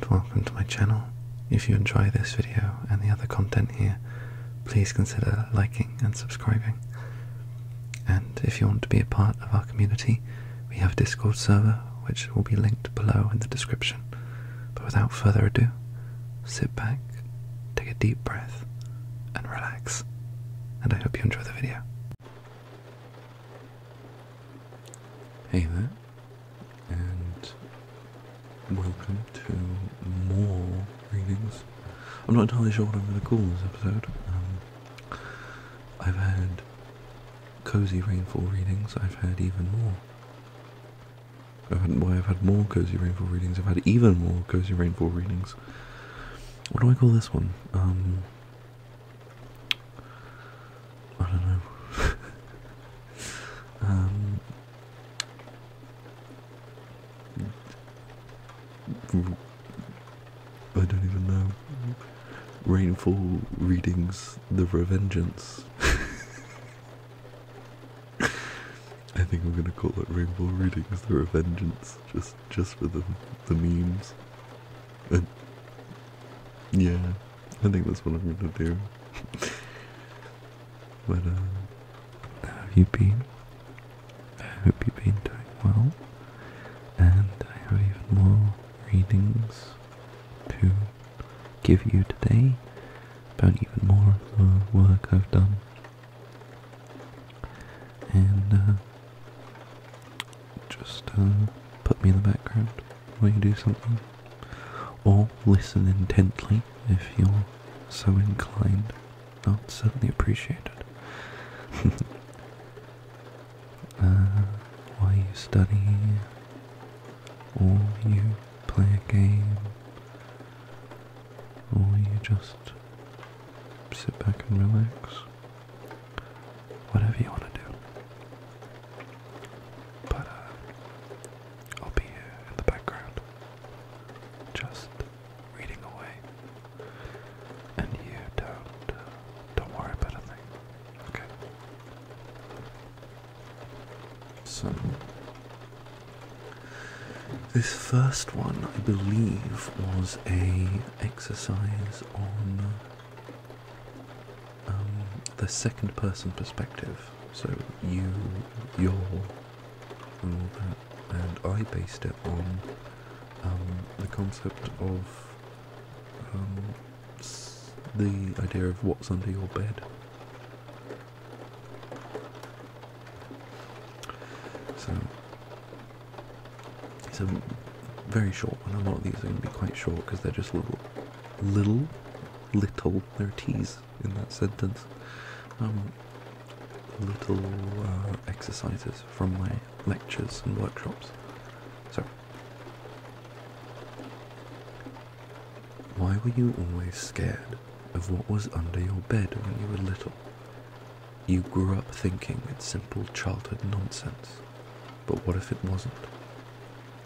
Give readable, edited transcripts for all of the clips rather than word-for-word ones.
welcome to my channel. If you enjoy this video and the other content here, please consider liking and subscribing. And if you want to be a part of our community, we have a Discord server which will be linked below in the description. But without further ado, sit back, take a deep breath, and relax. And I hope you enjoy the video. Hey there, and welcome to more readings. I'm not entirely sure what I'm going to call this episode. I've had cozy Rainfall readings, I've had even more. I've had more cozy Rainfall readings, I've had even more cozy Rainfall readings. What do I call this one? I don't know. I don't even know. Rainfall readings, the Revengeance. I think I'm gonna call it Rainfall readings, the Revengeance, just for the memes. And yeah, I think that's what I'm gonna do. But how have you been? I hope you've been doing well, and I have even more readings to give you today about even more of the work I've done. And just put me in the background while you do something, or listen intently if you're so inclined. I'll certainly appreciate it. While you study, or you play a game, or you just sit back and relax, whatever you want to do. But I'll be here in the background, just reading away, and you don't worry about a thing, okay? So, this first one, I believe, was a exercise on the second person perspective. So you, your, and all that. And I based it on the concept of the idea of what's under your bed. So it's a very short one. A lot of these are going to be quite short because they're just little, there are T's in that sentence. Little exercises from my lectures and workshops. So, why were you always scared of what was under your bed when you were little? You grew up thinking it's simple childhood nonsense. But what if it wasn't?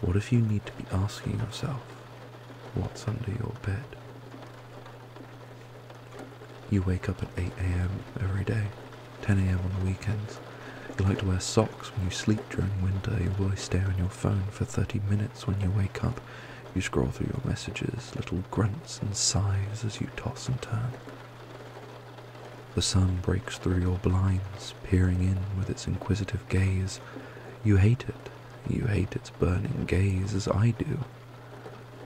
What if you need to be asking yourself, what's under your bed? You wake up at 8 AM every day, 10 AM on the weekends. You like to wear socks when you sleep during winter. You always stare on your phone for 30 minutes when you wake up. You scroll through your messages, little grunts and sighs as you toss and turn. The sun breaks through your blinds, peering in with its inquisitive gaze. You hate it. You hate its burning gaze as I do.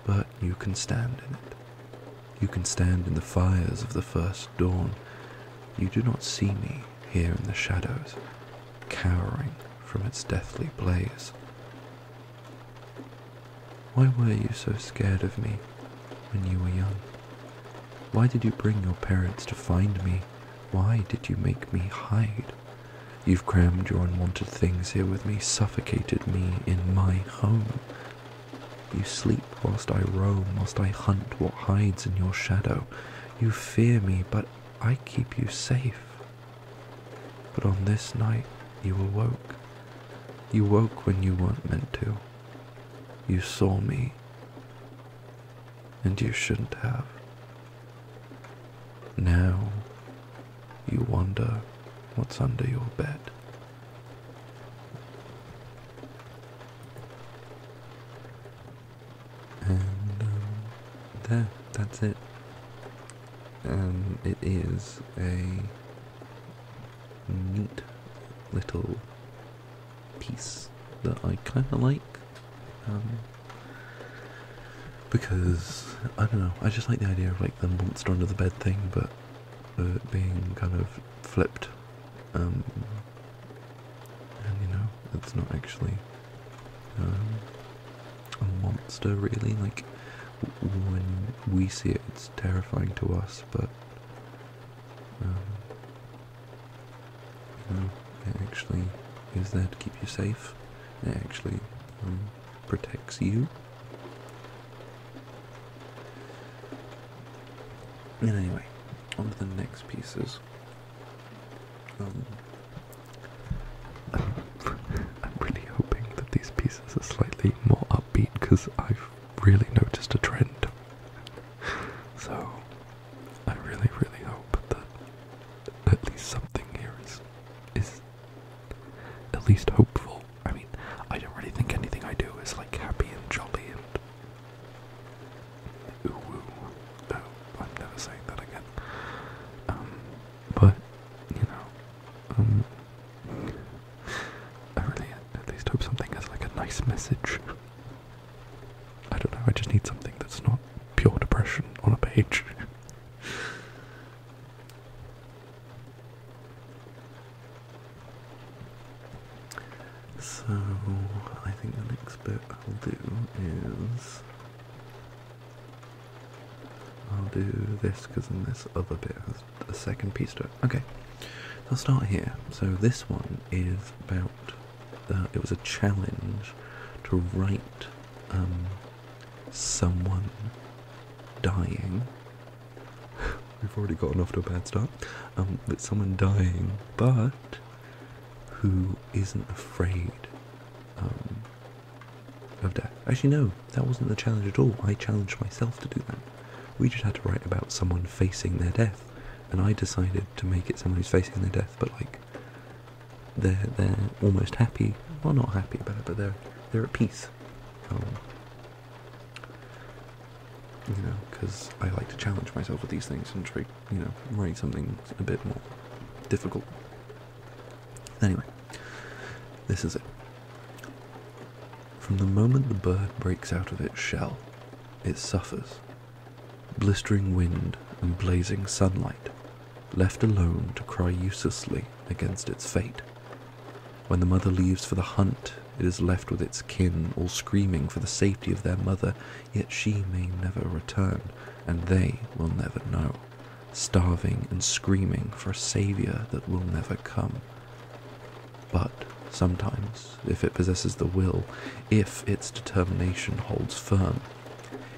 But you can stand in it. You can stand in the fires of the first dawn. You do not see me here in the shadows, cowering from its deathly blaze. Why were you so scared of me when you were young? Why did you bring your parents to find me? Why did you make me hide? You've crammed your unwanted things here with me, suffocated me in my home. You sleep whilst I roam, whilst I hunt what hides in your shadow. You fear me, but I keep you safe. But on this night, you awoke. You woke when you weren't meant to. You saw me, and you shouldn't have. Now, you wonder what's under your bed. And there, that's it. It is a neat little piece that I kind of like, because, I don't know, I just like the idea of like the monster under the bed thing, but being kind of flipped, and you know, it's not actually a monster really. Like, when we see it, it's terrifying to us, but you know, it actually is there to keep you safe. It actually protects you. And anyway, on to the next pieces. I'm really hoping that these pieces are slightly more upbeat, because I've really noticed a trend. So, I really, really hope that at least something here is at least hopeful. I mean, I don't really think anything I do is like happy and jolly and ooh woo. No, I'm never saying that again. But you know, I really at least hope something has like a nice message. I don't know. I just need something that's not pure depression on a page. So, I think the next bit I'll do this, because then this other bit has a second piece to it. Okay, I'll start here. So this one is about, it was a challenge to write someone dying. We've already gotten off to a bad start. But someone dying, but who isn't afraid of death. Actually, no, that wasn't the challenge at all. I challenged myself to do that. We just had to write about someone facing their death, and I decided to make it someone who's facing their death, but like they're almost happy. Well, not happy about it, but they're at peace. You know, because I like to challenge myself with these things and try, you know, write something a bit more difficult. Anyway, this is it. From the moment the bird breaks out of its shell, it suffers. Blistering wind and blazing sunlight, left alone to cry uselessly against its fate. When the mother leaves for the hunt, it is left with its kin, all screaming for the safety of their mother, yet she may never return, and they will never know, starving and screaming for a saviour that will never come. But sometimes, if it possesses the will, if its determination holds firm,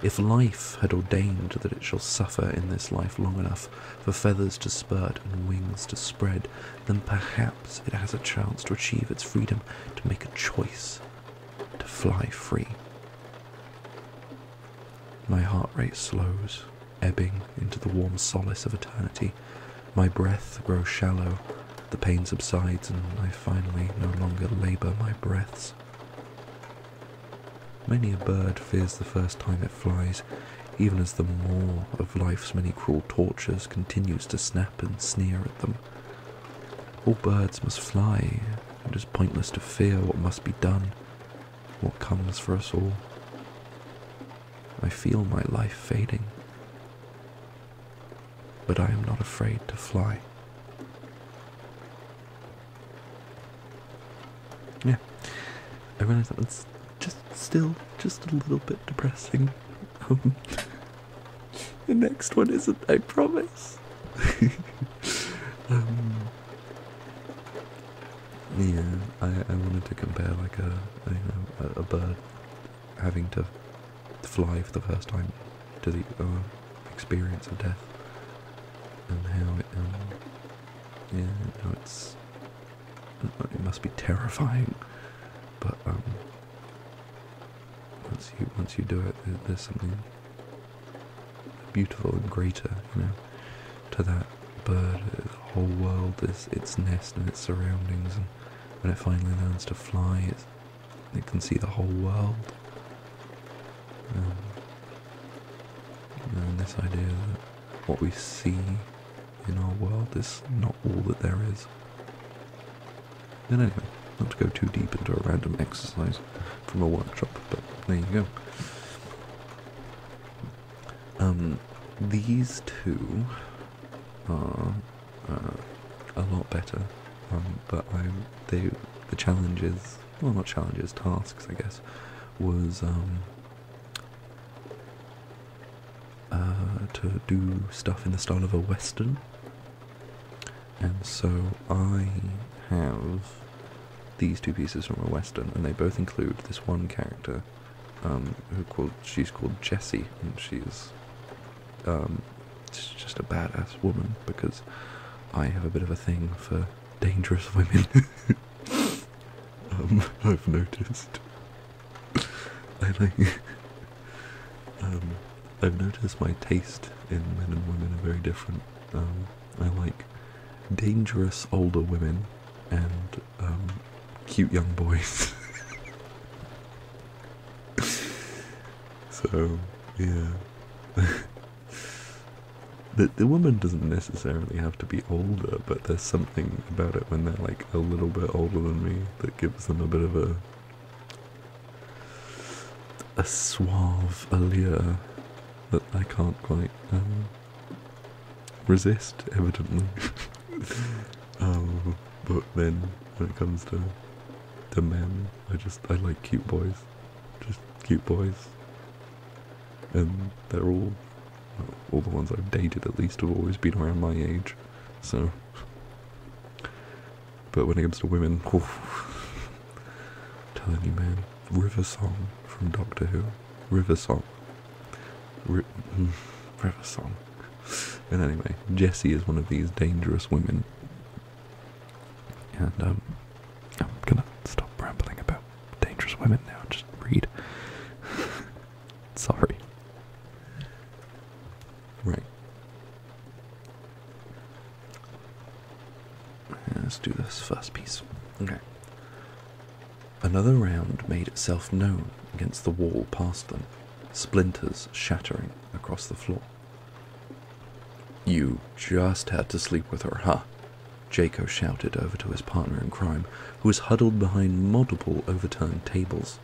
if life had ordained that it shall suffer in this life long enough for feathers to spurt and wings to spread, then perhaps it has a chance to achieve its freedom, to make a choice, to fly free. My heart rate slows, ebbing into the warm solace of eternity. My breath grows shallow, the pain subsides, and I finally no longer labour my breaths. Many a bird fears the first time it flies, even as the maw of life's many cruel tortures continues to snap and sneer at them. All birds must fly. It is pointless to fear what must be done, what comes for us all. I feel my life fading, but I am not afraid to fly. Yeah, I realize that was just a little bit depressing. The next one isn't, I promise. Yeah, I wanted to compare like a bird having to fly for the first time to the experience of death, and how it must be terrifying, but once you do it, there's something beautiful and greater, you know, to that bird. The whole world is its nest and its surroundings, and when it finally learns to fly, it can see the whole world. this idea that what we see in our world is not all that there is. And anyway, not to go too deep into a random exercise from a workshop, but there you go. These two are a lot better, but the challenges, well, not challenges, tasks, I guess, was to do stuff in the style of a Western. And so I have these two pieces from a Western, and they both include this one character, she's called Jessie, and she's just a badass woman, because I have a bit of a thing for dangerous women. I've noticed. I've noticed my taste in men and women are very different. I like dangerous older women and cute young boys. So, yeah. The woman doesn't necessarily have to be older, but there's something about it when they're like a little bit older than me that gives them a bit of a suave allure that I can't quite resist, evidently. But then when it comes to men, I like cute boys, just cute boys, and they're all the ones I've dated at least have always been around my age, so. But when it comes to women, telling you, man, River Song from Doctor Who, River Song, River Song. And anyway, Jessie is one of these dangerous women, and I'm gonna stop rambling about dangerous women now. Just read. Sorry. Right. Let's do this first piece. Okay. Another round made itself known against the wall past them, splinters shattering across the floor. You just had to sleep with her, huh? Jaco shouted over to his partner in crime, who was huddled behind multiple overturned tables.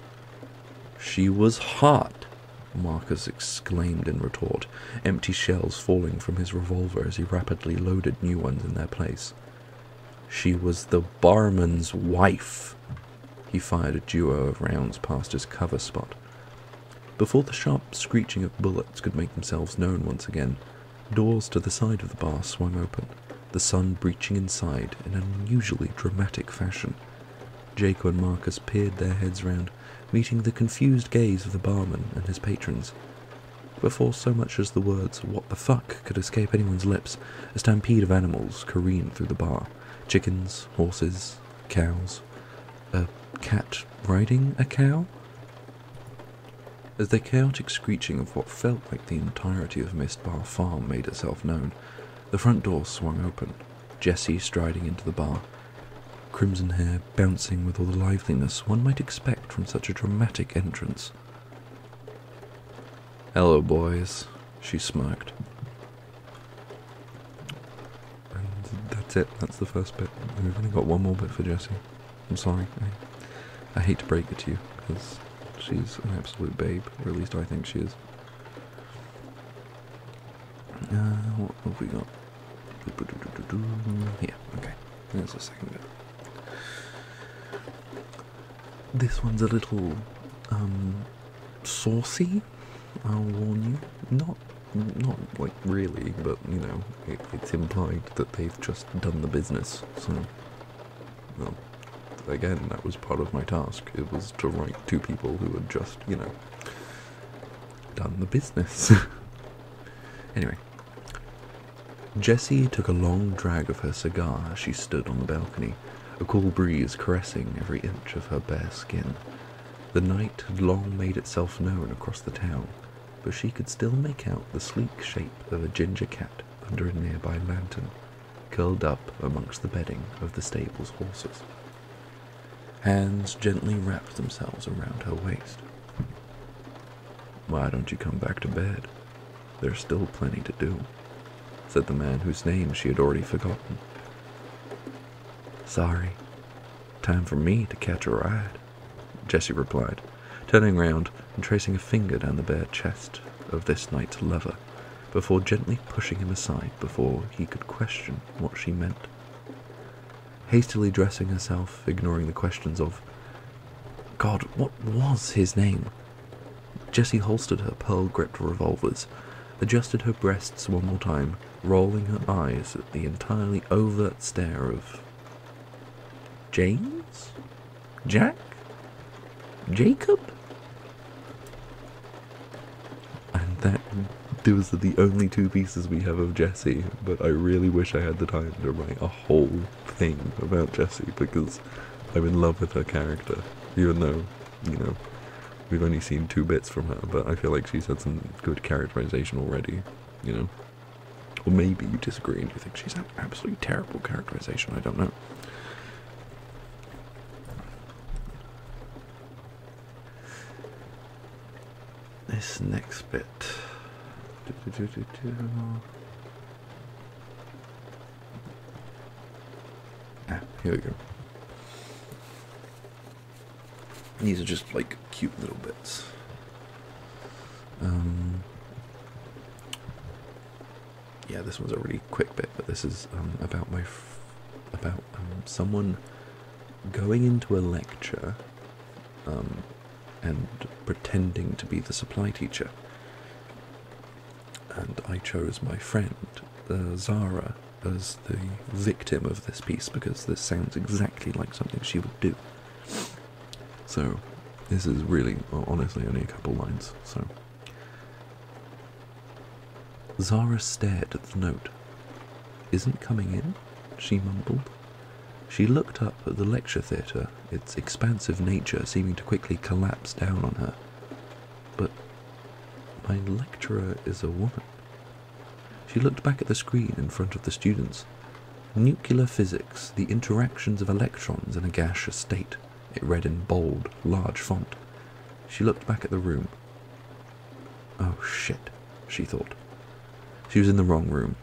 She was hot, Marcus exclaimed in retort, empty shells falling from his revolver as he rapidly loaded new ones in their place. She was the barman's wife. He fired a duo of rounds past his cover spot. Before the sharp screeching of bullets could make themselves known once again, doors to the side of the bar swung open, the sun breaching inside in an unusually dramatic fashion. Jaco and Marcus peered their heads round, meeting the confused gaze of the barman and his patrons. Before so much as the words, "What the fuck?" could escape anyone's lips, a stampede of animals careened through the bar. Chickens, horses, cows. A cat riding a cow? As the chaotic screeching of what felt like the entirety of Mistbar Farm made itself known, the front door swung open, Jessie striding into the bar, crimson hair bouncing with all the liveliness one might expect from such a dramatic entrance. "Hello, boys," she smirked. And that's it, that's the first bit. We've only got one more bit for Jessie. I'm sorry, I hate to break it to you, because she's an absolute babe, or at least I think she is. What have we got? Here, okay, there's the second bit. This one's a little, saucy, I'll warn you. Not like really, but, you know, it's implied that they've just done the business, so, well, again, that was part of my task. It was to write two people who had just, you know, done the business. Anyway, Jessie took a long drag of her cigar as she stood on the balcony, a cool breeze caressing every inch of her bare skin. The night had long made itself known across the town, but she could still make out the sleek shape of a ginger cat under a nearby lantern, curled up amongst the bedding of the stable's horses. Hands gently wrapped themselves around her waist. "Why don't you come back to bed?" There's still plenty to do, said the man whose name she had already forgotten. Sorry. Time for me to catch a ride, Jessie replied, turning round and tracing a finger down the bare chest of this night's lover, before gently pushing him aside before he could question what she meant. Hastily dressing herself, ignoring the questions of, God, what was his name? Jessie holstered her pearl-gripped revolvers, adjusted her breasts one more time, rolling her eyes at the entirely overt stare of James? Jack? Jacob? And those are the only two pieces we have of Jessie, but I really wish I had the time to write a whole thing about Jessie, because I'm in love with her character, even though, we've only seen 2 bits from her, but I feel like she's had some good characterization already, Or maybe you disagree and you think she's had absolutely terrible characterization, I don't know. This next bit. Here we go. These are just like cute little bits. Yeah, this one's a really quick bit, but this is about someone going into a lecture and pretending to be the supply teacher. And I chose my friend, Zara, as the victim of this piece because this sounds exactly like something she would do. So, this is really, honestly, only a couple lines, so. Zara stared at the note. Isn't coming in? She mumbled. She looked up at the lecture theatre, its expansive nature seeming to quickly collapse down on her. But my lecturer is a woman. She looked back at the screen in front of the students. Nuclear physics, the interactions of electrons in a gaseous state. It read in bold, large font. She looked back at the room. Oh shit, she thought. She was in the wrong room.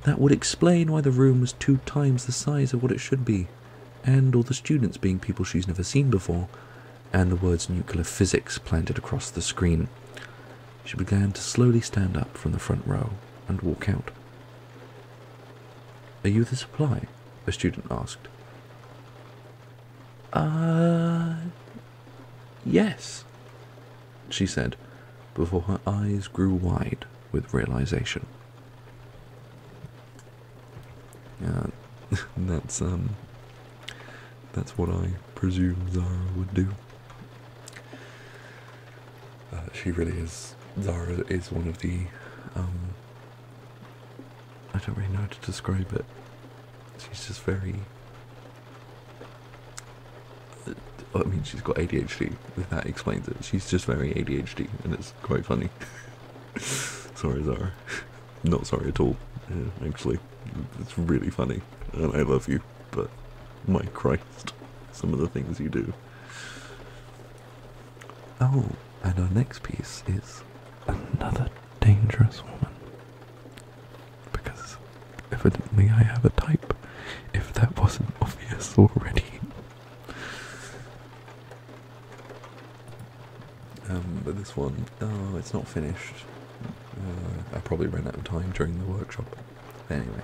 That would explain why the room was 2 times the size of what it should be, and all the students being people she's never seen before, and the words nuclear physics planted across the screen. She began to slowly stand up from the front row and walk out. Are you the supply? A student asked. Yes, she said, before her eyes grew wide with realization. That's what I presume Zara would do. She really is. Zara is one of the, I don't really know how to describe it. She's just very, I mean, she's got ADHD, if that explains it. She's just very ADHD, and it's quite funny. Sorry, Zara. Not sorry at all, actually. It's really funny, and I love you, but my Christ, some of the things you do. Oh, and our next piece is another dangerous woman. Because evidently I have a type, if that wasn't obvious already. But this one, oh, it's not finished. I probably ran out of time during the workshop. Anyway.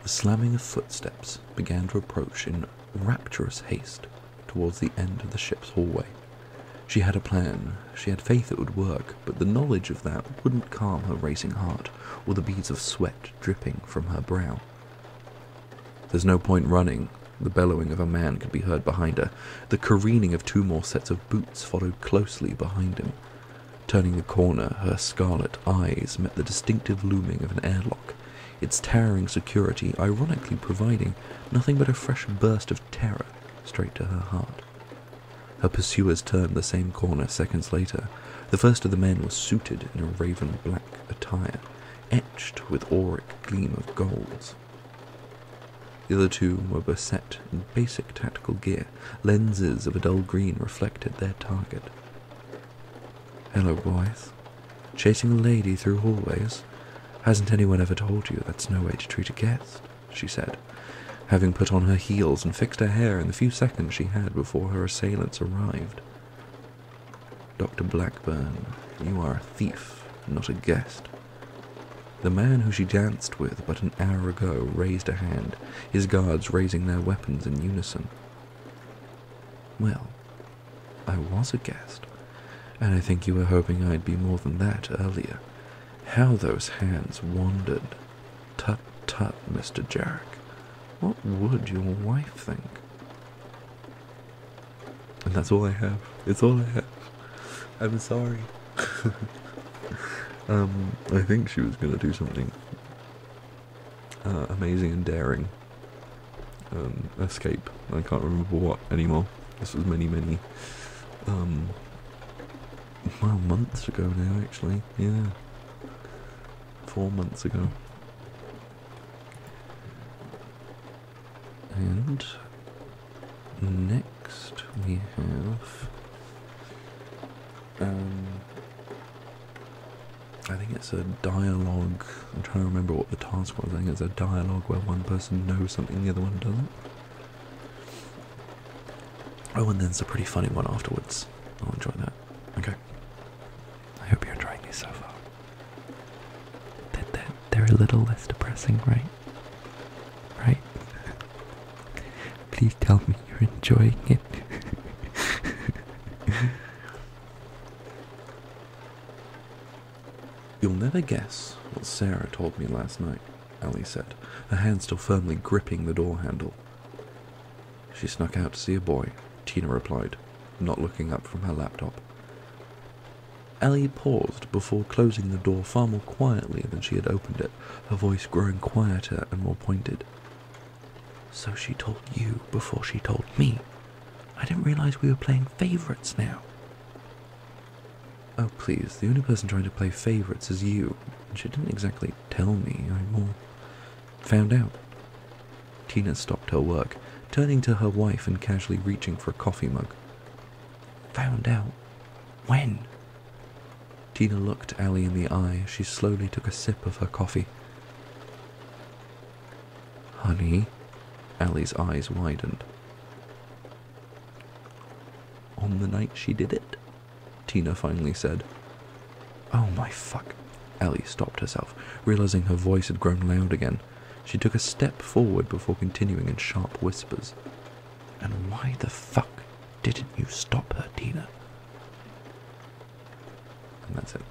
The slamming of footsteps began to approach in rapturous haste towards the end of the ship's hallway. She had a plan. She had faith it would work, but the knowledge of that wouldn't calm her racing heart or the beads of sweat dripping from her brow. There's no point running. The bellowing of a man could be heard behind her. The careening of 2 more sets of boots followed closely behind him. Turning the corner, her scarlet eyes met the distinctive looming of an airlock, its towering security ironically providing nothing but a fresh burst of terror straight to her heart. Her pursuers turned the same corner seconds later. The first of the men was suited in a raven black attire, etched with auric gleam of golds. The other two were beset in basic tactical gear. Lenses of a dull green reflected their target. "Hello, boys. Chasing a lady through hallways? Hasn't anyone ever told you that's no way to treat a guest?" she said, having put on her heels and fixed her hair in the few seconds she had before her assailants arrived. "Dr. Blackburn, you are a thief, not a guest." The man who she danced with but an hour ago raised a hand, his guards raising their weapons in unison. "Well, I was a guest, and I think you were hoping I'd be more than that earlier. How those hands wandered. Tut tut, Mr. Jarek. What would your wife think?" And that's all I have. It's all I have. I'm sorry. I think she was going to do something amazing and daring. Escape. I can't remember what anymore. This was many, months ago now, actually. Yeah. 4 months ago. And next we have I think it's a dialogue. I'm trying to remember what the task was. I think it's a dialogue where one person knows something the other one doesn't. Oh, and then it's a pretty funny one afterwards. I'll enjoy that. Okay. I hope you're enjoying these so far. They're a little less depressing, right? Right? Please tell me you're enjoying it. "You'll never guess what Sarah told me last night," Ali said, her hand still firmly gripping the door handle. "She snuck out to see a boy," Tina replied, not looking up from her laptop. Ali paused before closing the door far more quietly than she had opened it, her voice growing quieter and more pointed. "So she told you before she told me. I didn't realize we were playing favourites now." "Oh, please, the only person trying to play favourites is you. And she didn't exactly tell me, I more found out." Tina stopped her work, turning to her wife and casually reaching for a coffee mug. "Found out? When?" Tina looked Ali in the eye as she slowly took a sip of her coffee. "Honey?" Ali's eyes widened. "On the night she did it?" Tina finally said. "Oh my fuck." Ali stopped herself, realizing her voice had grown loud again. She took a step forward before continuing in sharp whispers. "And why the fuck didn't you stop her, Tina?" And that's it.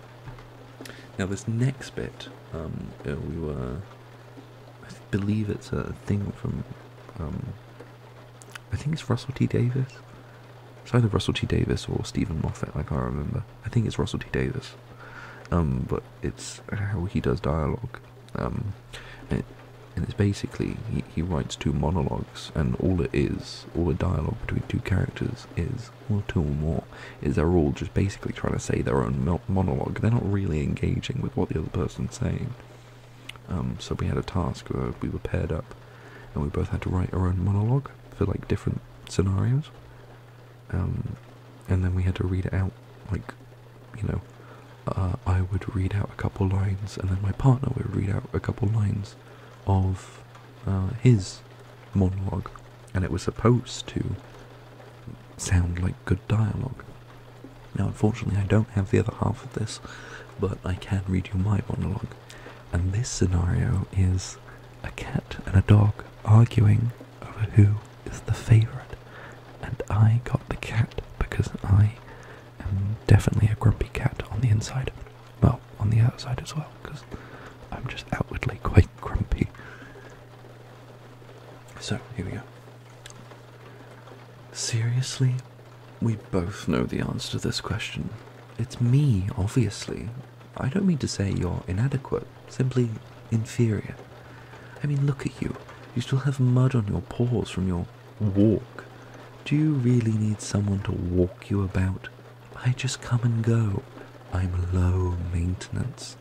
Now this next bit, I believe it's a thing from, I think it's Russell T. Davis. It's either Russell T. Davis or Stephen Moffat, I can't remember. I think it's Russell T. Davis. But it's how he does dialogue. And it's basically, he writes two monologues, and all the dialogue between two characters is, or two or more, is they're all just basically trying to say their own monologue. They're not really engaging with what the other person's saying. So we had a task where we were paired up, and we both had to write our own monologue for like different scenarios. And then we had to read it out, like, I would read out a couple lines, and then my partner would read out a couple lines of his monologue, and it was supposed to sound like good dialogue. Now, unfortunately, I don't have the other half of this, but I can read you my monologue, and this scenario is a cat and a dog arguing over who is the favourite. And I got the cat because I am definitely a grumpy cat on the inside. Well, on the outside as well, because I'm just outwardly quite grumpy. So, here we go. Seriously? We both know the answer to this question. It's me, obviously. I don't mean to say you're inadequate, simply inferior. I mean, look at you. You still have mud on your paws from your walk. Do you really need someone to walk you about? I just come and go. I'm low maintenance.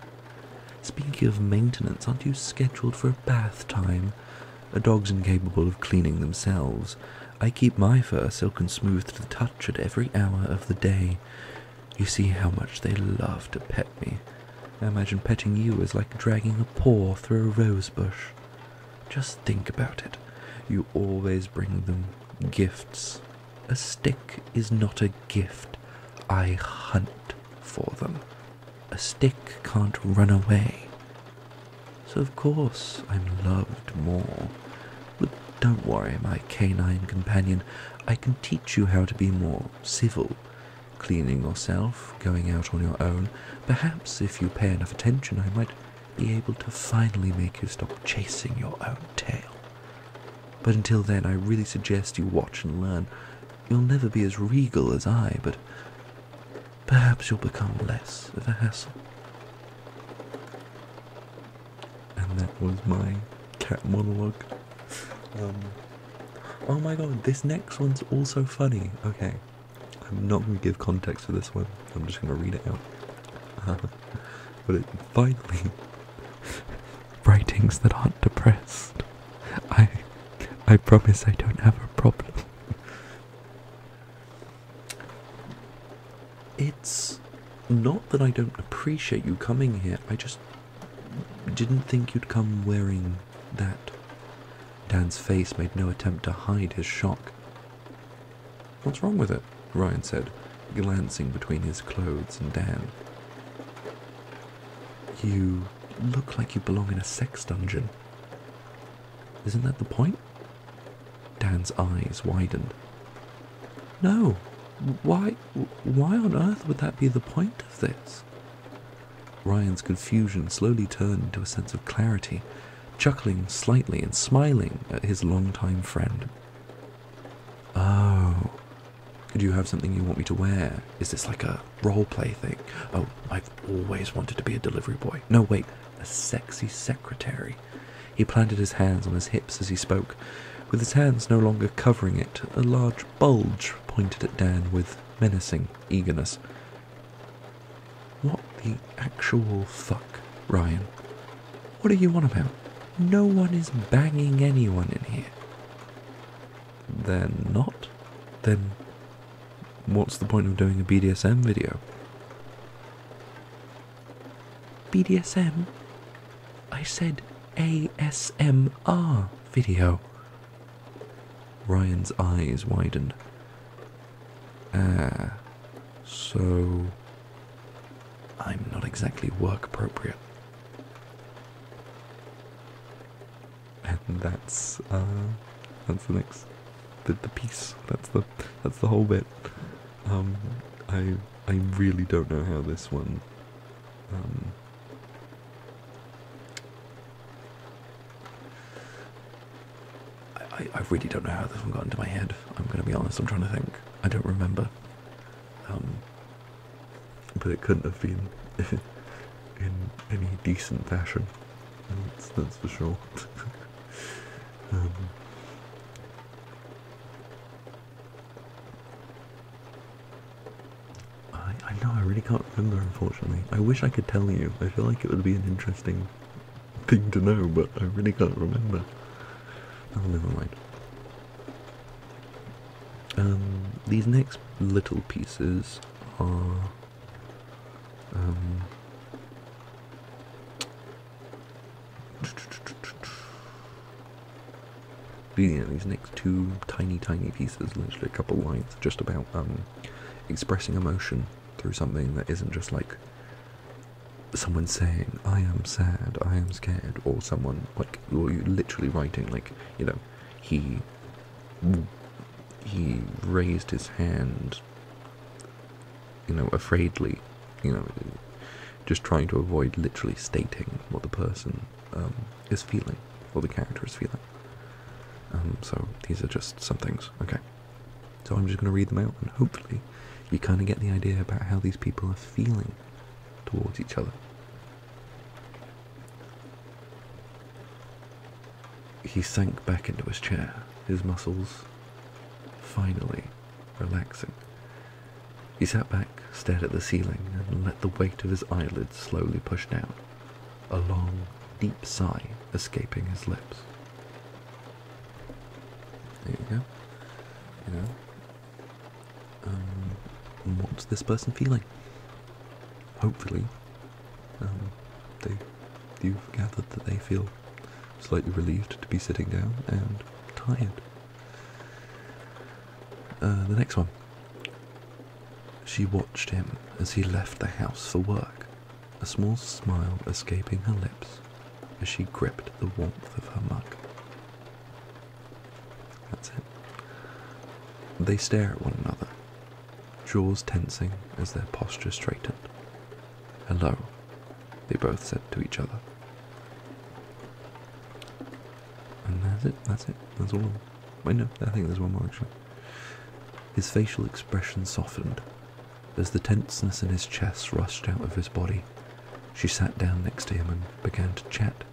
Speaking of maintenance, aren't you scheduled for a bath time? A dog's incapable of cleaning themselves. I keep my fur silken smooth to the touch at every hour of the day. You see how much they love to pet me. I imagine petting you is like dragging a paw through a rose bush. Just think about it. You always bring them gifts. A stick is not a gift. I hunt for them. A stick can't run away. So of course I'm loved more. But don't worry, my canine companion. I can teach you how to be more civil. Cleaning yourself, going out on your own. Perhaps if you pay enough attention, I might be able to finally make you stop chasing your own tail. But until then, I really suggest you watch and learn. You'll never be as regal as I, but perhaps you'll become less of a hassle. And that was my cat monologue. Oh my god, this next one's also funny. Okay, I'm not going to give context for this one. I'm just going to read it out. But it finally... Writings that aren't depressed. I promise I don't have a problem. It's not that I don't appreciate you coming here, I just didn't think you'd come wearing that. Dan's face made no attempt to hide his shock. What's wrong with it? Ryan said, glancing between his clothes and Dan. You look like you belong in a sex dungeon. Isn't that the point? Dan's eyes widened. No, why on earth would that be the point of this? Ryan's confusion slowly turned into a sense of clarity, chuckling slightly and smiling at his longtime friend. Oh, could you have something you want me to wear? Is this like a role-play thing? Oh, I've always wanted to be a delivery boy. No, wait, a sexy secretary. He planted his hands on his hips as he spoke. With his hands no longer covering it, a large bulge pointed at Dan with menacing eagerness. What the actual fuck, Ryan? What are you on about? No one is banging anyone in here. They're not? Then what's the point of doing a BDSM video? BDSM? I said ASMR video. Ryan's eyes widened. So I'm not exactly work appropriate. And that's the next the piece. That's the whole bit. I really don't know how this one I really don't know how this one got into my head. I'm going to be honest, I'm trying to think. I don't remember. But it couldn't have been in any decent fashion. That's for sure. I know, I really can't remember, unfortunately. I wish I could tell you. I feel like it would be an interesting thing to know, but I really can't remember. Oh, never mind. These next little pieces are these next two tiny pieces, literally a couple lines, just about expressing emotion through something that isn't just like someone saying I am sad, I am scared, or someone like, or you literally writing like, you know, he raised his hand, you know, afraidly, you know, just trying to avoid literally stating what the person is feeling, or the character is feeling. So these are just some things, okay. So I'm just going to read them out, and hopefully you kind of get the idea about how these people are feeling towards each other. He sank back into his chair, his muscles finally relaxing. He sat back, stared at the ceiling, and let the weight of his eyelids slowly push down, a long, deep sigh escaping his lips. you know, what's this person feeling? Hopefully, you've gathered that they feel slightly relieved to be sitting down and tired. The next one. She watched him as he left the house for work, a small smile escaping her lips as she gripped the warmth of her mug. That's it. They stare at one another, jaws tensing as their posture straightened. "Hello," they both said to each other. And that's it, that's all. Wait, no, I think there's one more actually. His facial expression softened as the tenseness in his chest rushed out of his body. She sat down next to him and began to chat.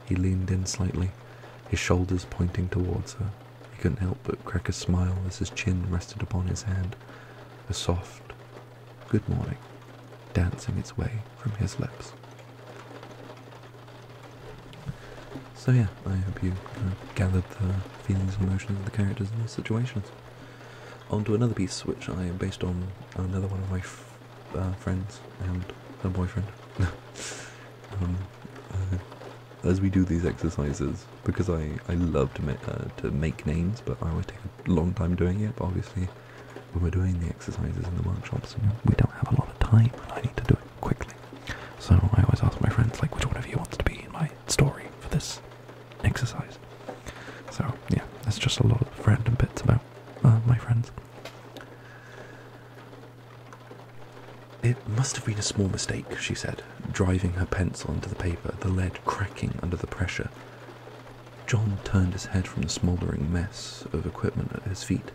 He leaned in slightly, his shoulders pointing towards her. He couldn't help but crack a smile as his chin rested upon his hand, a soft "good morning" dancing its way from his lips. So yeah, I hope you gathered the feelings and emotions of the characters in these situations. On to another piece, which I based on another one of my friends and her boyfriend. As we do these exercises, because I love to make names, but I always take a long time doing it. But obviously, when we're doing the exercises in the workshops, we don't have a lot of time, and I need to do it quickly. So I always ask my friends, like, which one of you wants to be in my story for this exercise? So yeah, that's just a lot of random bits about my friends. "It must have been a small mistake," she said, driving her pencil into the paper, the lead cracking under the pressure. John turned his head from the smouldering mess of equipment at his feet.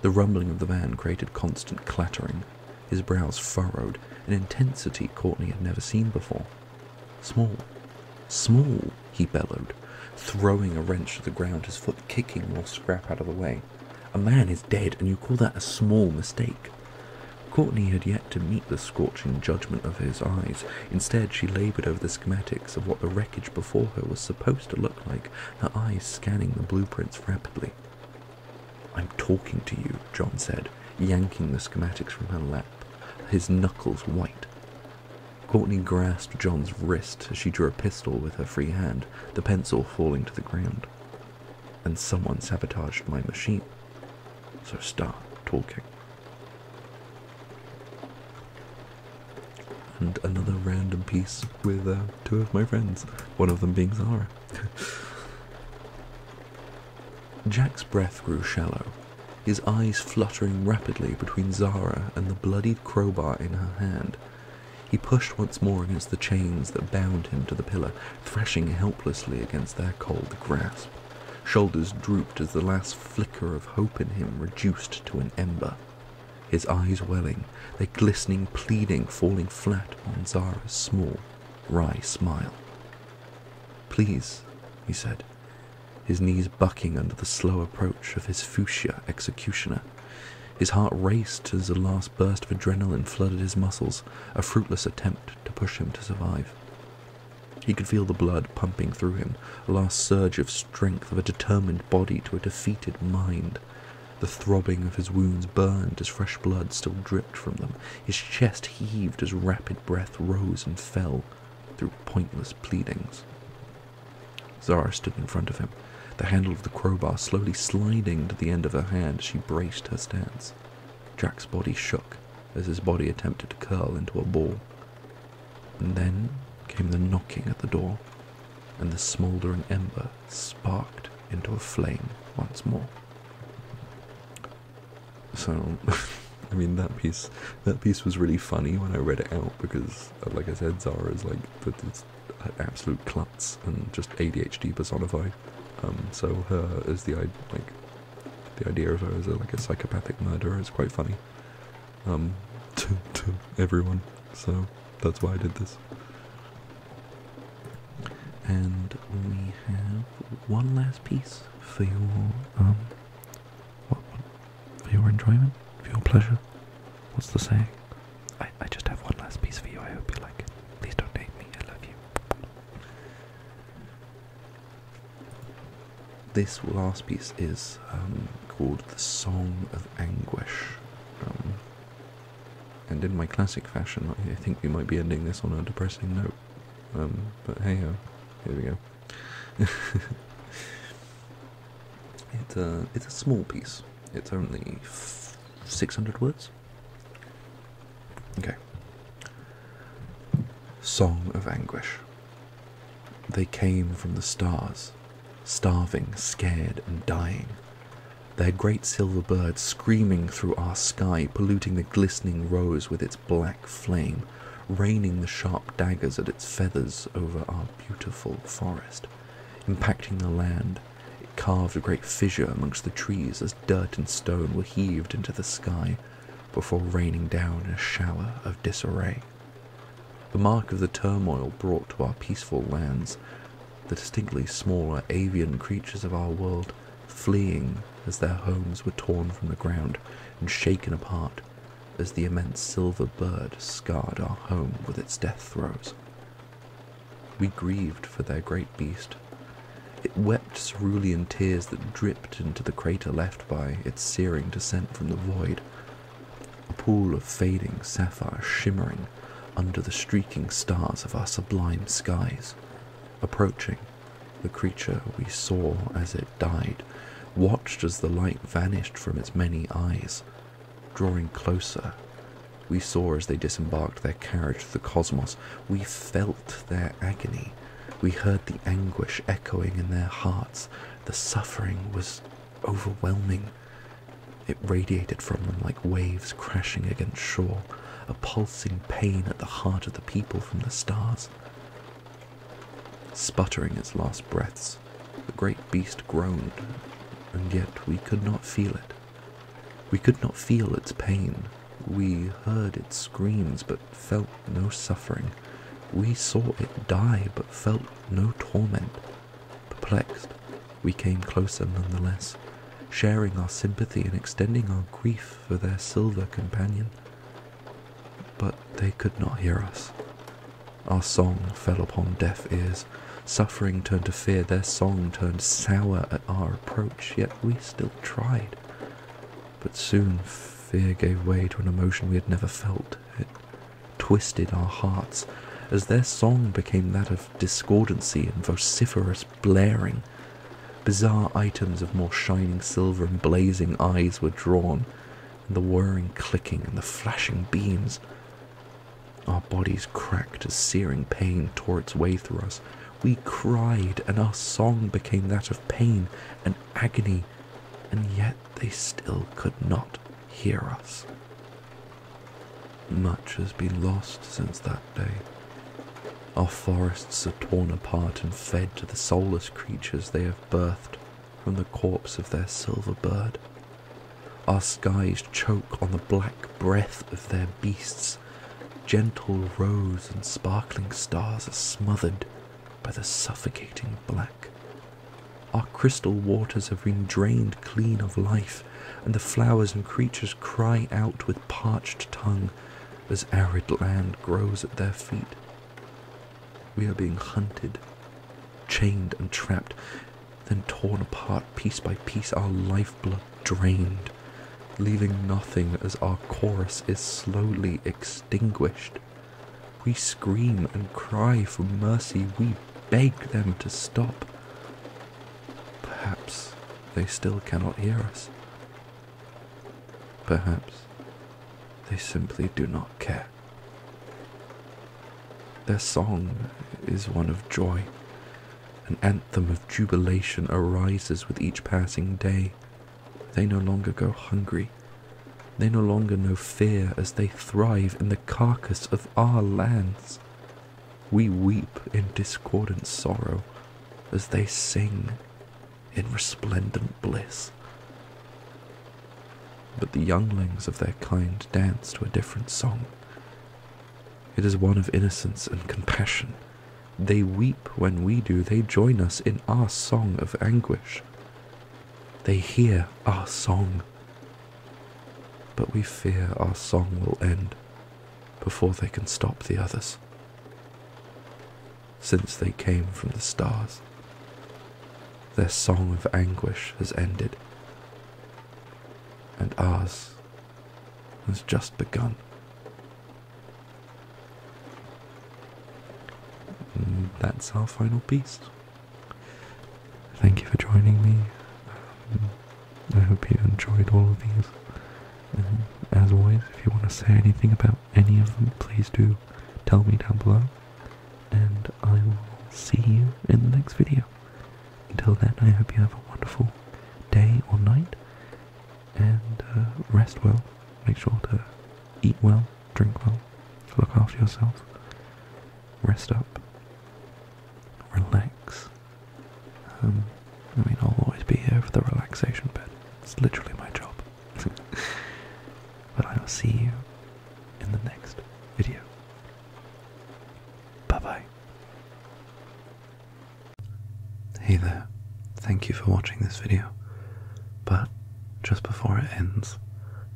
The rumbling of the van created constant clattering. His brows furrowed, an intensity Courtney had never seen before. "Small, small," he bellowed, throwing a wrench to the ground, his foot kicking more scrap out of the way. "A man is dead, and you call that a small mistake?" Courtney had yet to meet the scorching judgment of his eyes. Instead, she laboured over the schematics of what the wreckage before her was supposed to look like, her eyes scanning the blueprints rapidly. "I'm talking to you," John said, yanking the schematics from her lap, his knuckles white. Courtney grasped John's wrist as she drew a pistol with her free hand, the pencil falling to the ground. "And someone sabotaged my machine. So start talking." And another random piece with two of my friends, one of them being Zara. Jack's breath grew shallow, his eyes fluttering rapidly between Zara and the bloodied crowbar in her hand. He pushed once more against the chains that bound him to the pillar, thrashing helplessly against their cold grasp. Shoulders drooped as the last flicker of hope in him reduced to an ember. His eyes welling, their glistening pleading falling flat on Zara's small, wry smile. "Please," he said, his knees bucking under the slow approach of his fuchsia executioner. His heart raced as a last burst of adrenaline flooded his muscles, a fruitless attempt to push him to survive. He could feel the blood pumping through him, a last surge of strength of a determined body to a defeated mind. The throbbing of his wounds burned as fresh blood still dripped from them. His chest heaved as rapid breath rose and fell through pointless pleadings. Zara stood in front of him, the handle of the crowbar slowly sliding to the end of her hand as she braced her stance. Jack's body shook as his body attempted to curl into a ball. And then came the knocking at the door, and the smouldering ember sparked into a flame once more. So, I mean, that piece was really funny when I read it out because, like I said, Zara is like it's an absolute klutz and just ADHD personified. So her as the idea of her as a psychopathic murderer is quite funny. To everyone. So that's why I did this. And we have one last piece for your for your enjoyment, for your pleasure. What's the saying? I just have one last piece for you. I hope you like it. Please don't hate me. I love you. This last piece is called The Song of Anguish. And in my classic fashion, I think we might be ending this on a depressing note. But hey-ho, here we go. It's a small piece. It's only 600 words. Okay. Song of Anguish. They came from the stars, starving, scared, and dying. Their great silver bird screaming through our sky, polluting the glistening rose with its black flame, raining the sharp daggers at its feathers over our beautiful forest, impacting the land. It carved a great fissure amongst the trees as dirt and stone were heaved into the sky before raining down in a shower of disarray. The mark of the turmoil brought to our peaceful lands, the distinctly smaller avian creatures of our world fleeing as their homes were torn from the ground and shaken apart as the immense silver bird scarred our home with its death throes. We grieved for their great beast. It wept cerulean tears that dripped into the crater left by its searing descent from the void, a pool of fading sapphire shimmering under the streaking stars of our sublime skies. Approaching, the creature we saw as it died, watched as the light vanished from its many eyes. Drawing closer, we saw as they disembarked their carriage to the cosmos. We felt their agony. We heard the anguish echoing in their hearts. The suffering was overwhelming. It radiated from them like waves crashing against shore, a pulsing pain at the heart of the people from the stars. Sputtering its last breaths, the great beast groaned, and yet we could not feel it. We could not feel its pain. We heard its screams, but felt no suffering. We saw it die, but felt no torment. Perplexed, we came closer nonetheless, sharing our sympathy and extending our grief for their silver companion. But they could not hear us. Our song fell upon deaf ears. Suffering turned to fear. Their song turned sour at our approach, yet we still tried. But soon fear gave way to an emotion we had never felt. It twisted our hearts, as their song became that of discordancy and vociferous blaring. Bizarre items of more shining silver and blazing eyes were drawn, and the whirring clicking and the flashing beams. Our bodies cracked as searing pain tore its way through us. We cried, and our song became that of pain and agony, and yet they still could not hear us. Much has been lost since that day. Our forests are torn apart and fed to the soulless creatures they have birthed from the corpse of their silver bird. Our skies choke on the black breath of their beasts. Gentle rose and sparkling stars are smothered by the suffocating black. Our crystal waters have been drained clean of life, and the flowers and creatures cry out with parched tongue as arid land grows at their feet. We are being hunted, chained and trapped, then torn apart piece by piece, our lifeblood drained, leaving nothing as our chorus is slowly extinguished. We scream and cry for mercy. We beg them to stop. Perhaps they still cannot hear us. Perhaps they simply do not care. Their song is one of joy. An anthem of jubilation arises with each passing day. They no longer go hungry. They no longer know fear as they thrive in the carcass of our lands. We weep in discordant sorrow as they sing in resplendent bliss. But the younglings of their kind dance to a different song. It is one of innocence and compassion. They weep when we do. They join us in our song of anguish. They hear our song. But we fear our song will end before they can stop the others. Since they came from the stars, their song of anguish has ended. and ours has just begun. And that's our final piece. Thank you for joining me. I hope you enjoyed all of these. As always, if you want to say anything about any of them, please do tell me down below. And I will see you in the next video. Until then, I hope you have a wonderful day or night. And rest well. Make sure to eat well, drink well, look after yourself. Rest up. Relax. I'll always be here for the relaxation bit. It's literally my job. But I will see you in the next video. Bye-bye. Hey there. Thank you for watching this video. But just before it ends,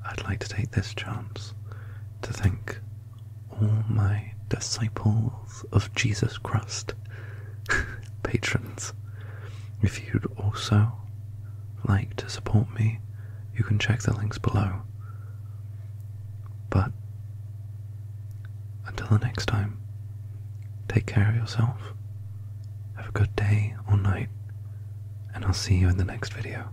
I'd like to take this chance to thank all my disciples of Jesus Christ patrons. If you'd also like to support me, you can check the links below. But until the next time, take care of yourself, have a good day or night, and I'll see you in the next video.